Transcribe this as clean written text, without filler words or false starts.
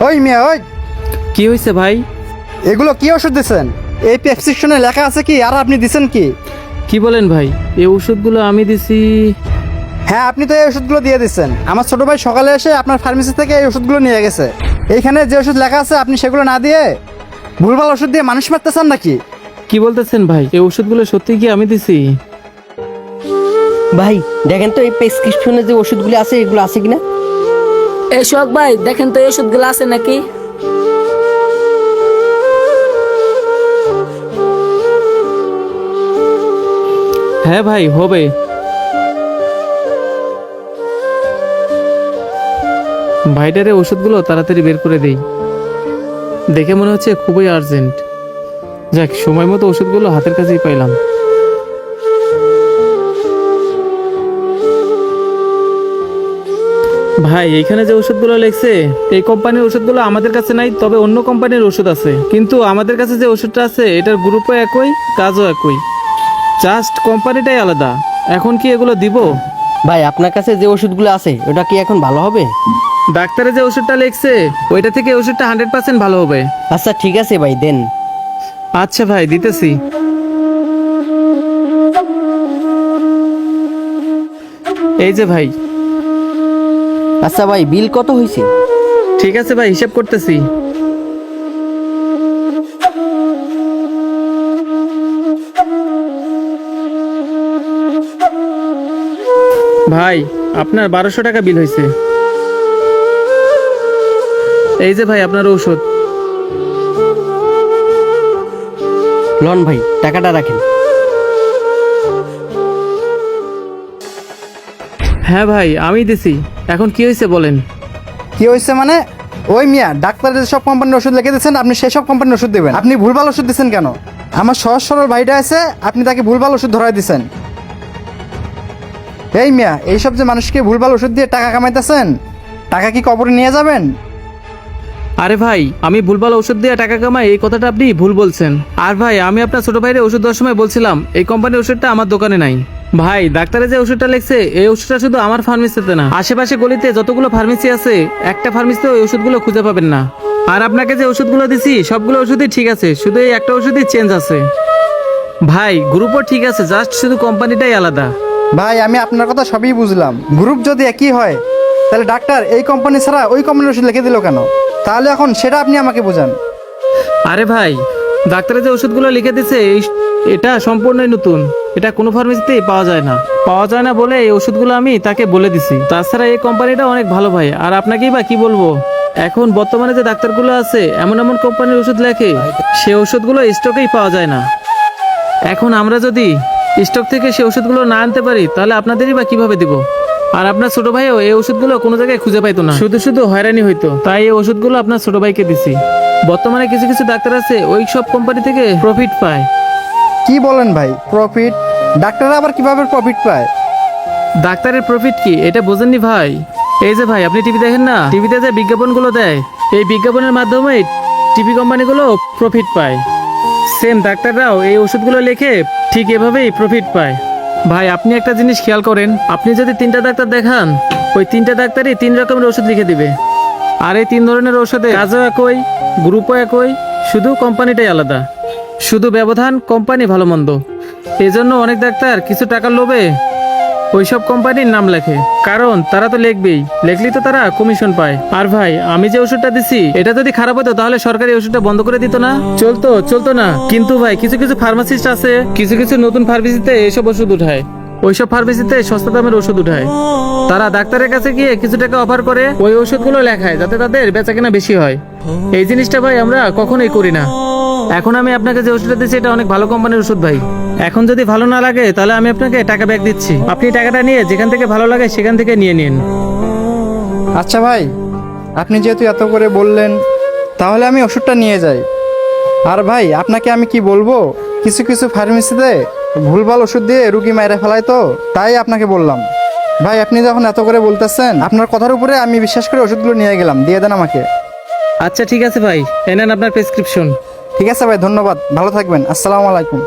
ওই মিয়া ওই, কি হয়েছে ভাই? এগুলো কি ওষুধ দিচ্ছেন? এই প্রেসক্রিপশনে লেখা আছে কি আর আপনি দিচ্ছেন কি? কি বলেন ভাই? এই ওষুধগুলো আমি দিছি। হ্যাঁ, আপনি তো এই ওষুধগুলো দিয়ে দিচ্ছেন। আমার ছোট ভাই সকালে এসে আপনার ফার্মেসি থেকে এই ওষুধগুলো নিয়ে গেছে। এইখানে যে ওষুধ লেখা আছে আপনি সেগুলো না দিয়ে ভুলভাল ওষুধ দিয়ে মানুষ মারতেছেন নাকি? কি বলতেছেন ভাই? এই ওষুধগুলো সত্যি কি আমি দিছি? ভাই দেখেন তো এই প্রেসক্রিপশনে যে ওষুধগুলো আছে এগুলো আছে কিনা। এই শোক ভাই, দেখেন তো এই ওষুধগুলো আছে নাকি। হ্যাঁ ভাই, হবে। ভাইটারে ওষুধগুলো তাড়াতাড়ি বের করে দেই। দেখে মনে হচ্ছে খুবই আর্জেন্ট। যাক, সময় মতো ওষুধগুলো হাতের কাছেই পাইলাম। ভাই, এইখানে যে ওষুধগুলো লেখছে এই কোম্পানির ওষুধগুলো আমাদের কাছে নাই, তবে অন্য কোম্পানির ওষুধ আছে। কিন্তু আমাদের কাছে যে ওষুধটা আছে এটার গ্রুপও একই, কাজও একই, জাস্ট কোম্পানিটাই আলাদা। এখন কি এগুলো দিব? ভাই আপনার কাছে যে ওষুধগুলো আছে ওটা কি এখন ভালো হবে? ডাক্তারে যে ওষুধটা লেখছে ওইটা থেকে এই ওষুধটা 100% ভালো হবে। আচ্ছা ঠিক আছে ভাই, দেন। আচ্ছা ভাই, দিতেছি। এই যে ভাই। আচ্ছা ভাই, বিল কত হয়েছে? ঠিক আছে ভাই, হিসাব করতেছি। ভাই, আপনার 1200 টাকা বিল হয়েছে। এই যে ভাই আপনার ঔষধ। লন ভাই, টাকাটা রাখেন। হ্যাঁ ভাই, আমি দিছি। এখন কি হয়েছে বলেন? কি হয়েছে মানে? ওই মিয়া, ডাক্তারের যেসব কোম্পানির ওষুধ লিখে দিচ্ছেন আপনি সেই সব কোম্পানির ওষুধ দেবেন। আপনি ভুলভাল ওষুধ দিচ্ছেন কেন? আমার সহজ সরল ভাইটা আছে, আপনি তাকে ভুলভাল ওষুধ ধরাই দিচ্ছেন। এই মিয়া, এইসব যে মানুষকে ভুলভাল ওষুধ দিয়ে টাকা কামাইতেছেন, টাকা কি কবরে নিয়ে যাবেন? আরে ভাই, আমি ভুলভাল ওষুধ দিয়ে টাকা কামাই এই কথাটা আপনি ভুল বলছেন। আর ভাই, আমি আপনার ছোট ভাইরে ওষুধ দেওয়ার সময় বলছিলাম এই কোম্পানির ওষুধটা আমার দোকানে নাই। ভাই, ডাক্তারে যে ওষুধটা লিখছে এই ওষুধটা শুধু আমার ফার্মেসিতে না, আশেপাশে গলিতে যতগুলো ফার্মেসি আছে একটা ফার্মেসিতে ওই ওষুধগুলো খুঁজে পাবেন না। আর আপনাকে যে ওষুধগুলো দিছি সবগুলো ওষুধই ঠিক আছে, শুধু এই একটা ওষুধই চেঞ্জ আছে। ভাই, গ্রুপও ঠিক আছে, জাস্ট শুধু কোম্পানিটাই আলাদা। ভাই, আমি আপনার কথা সবই বুঝলাম। গ্রুপ যদি একই হয় তাহলে ডাক্তার এই কোম্পানি ছাড়া ওই কোম্পানির ওষুধ লিখে দিল কেন? তাহলে এখন সেটা আপনি আমাকে বোঝান। আরে ভাই, ডাক্তারে যে ওষুধগুলো লিখে দিছে এটা সম্পূর্ণই নতুন। এটা কোনো ফার্মেসিতেই পাওয়া যায় না বলে এই ওষুধগুলো আমি তাকে বলে দিছি। তাছাড়া এই কোম্পানিটা অনেক ভালো ভাই, আর আপনাকেই বা কি বলবো। এখন বর্তমানে যে ডাক্তারগুলো আছে এমন এমন কোম্পানির ওষুধ লেখে সে ওষুধগুলো স্টকেই পাওয়া যায় না। এখন আমরা যদি স্টক থেকে সে ওষুধগুলো না আনতে পারি তাহলে আপনাদেরই বা কিভাবে দিব? আর আপনার ছোট ভাইও এই ওষুধগুলো কোনো জায়গায় খুঁজে পাইতো না, শুধু শুধু হয়রানি হইতো। তাই এই ওষুধগুলো আপনার ছোট ভাইকে দিছি। বর্তমানে কিছু কিছু ডাক্তার আছে ওই সব কোম্পানি থেকে প্রফিট পায়। কি বলেন ভাই, প্রফিট? ডাক্তাররা আবার কিভাবে প্রফিট পায়? ডাক্তারের প্রফিট কি এটা বোঝেননি ভাই? এই যে ভাই, আপনি টিভি দেখেন না, টিভিতে যে বিজ্ঞাপনগুলো দেয় এই বিজ্ঞাপনের মাধ্যমে টিভি কোম্পানিগুলো প্রফিট পায়। সেম ডাক্তাররাও এই ওষুধগুলো লেখে ঠিক এভাবেই প্রফিট পায়। ভাই, আপনি একটা জিনিস খেয়াল করেন, আপনি যদি 3টা ডাক্তার দেখান ওই 3টা ডাক্তারই 3 রকমের ওষুধ লিখে দিবে। আর এই 3 ধরনের ওষুধে কাজও একই, গ্রুপও একই, শুধু কোম্পানিটাই আলাদা। শুধু ব্যবধান কোম্পানি ভালো মন্দ। এই জন্য অনেক ডাক্তার কিছু টাকার লোভে ওইসব কোম্পানির নাম লেখে, কারণ তারা তো লিখবেই, লিখলেই তো তারা কমিশন পায়। আর ভাই, আমি যে ওষুধটা দিছি এটা যদি খারাপ হতো তাহলে সরকারি ওষুধটা বন্ধ করে দিত না? চলতো না। কিন্তু ভাই, কিছু কিছু ফার্মাসিস্ট আছে, কিছু কিছু নতুন ফার্মেসিতে এইসব ওষুধ উঠায়, ওইসব ফার্মেসিতে সস্তা দামের ওষুধ উঠায়। তারা ডাক্তারের কাছে গিয়ে কিছু টাকা অফার করে ওই ওষুধগুলো লেখায় যাতে তাদের বেচাকেনা বেশি হয়। এই জিনিসটা ভাই আমরা কখনোই করি না। এখন আমি আপনাকে যে ওষুধটা দিচ্ছি এটা অনেক ভালো কোম্পানির ওষুধ ভাই। এখন যদি ভালো না লাগে তাহলে আমি আপনাকে টাকা ব্যাক দিচ্ছি, আপনি টাকাটা নিয়ে যেখান থেকে ভালো লাগে সেখান থেকে নিয়ে নিন। আচ্ছা ভাই, আপনি যেহেতু এত করে বললেন তাহলে আমি ওষুধটা নিয়ে যাই। আর ভাই, আপনাকে আমি কি বলবো, কিছু কিছু ফার্মেসিতে ভুলভাল ওষুধ দিয়ে রুগী মাইরা ফেলায়, তো তাই আপনাকে বললাম। ভাই, আপনি যখন এত করে বলতেছেন আপনার কথার উপরে আমি বিশ্বাস করে ওষুধগুলো নিয়ে গেলাম, দিয়ে দেন আমাকে। আচ্ছা ঠিক আছে ভাই, এনেন আপনার প্রেসক্রিপশন। ঠিক আছে ভাই, ধন্যবাদ, ভালো থাকবেন, আসসালামু আলাইকুম।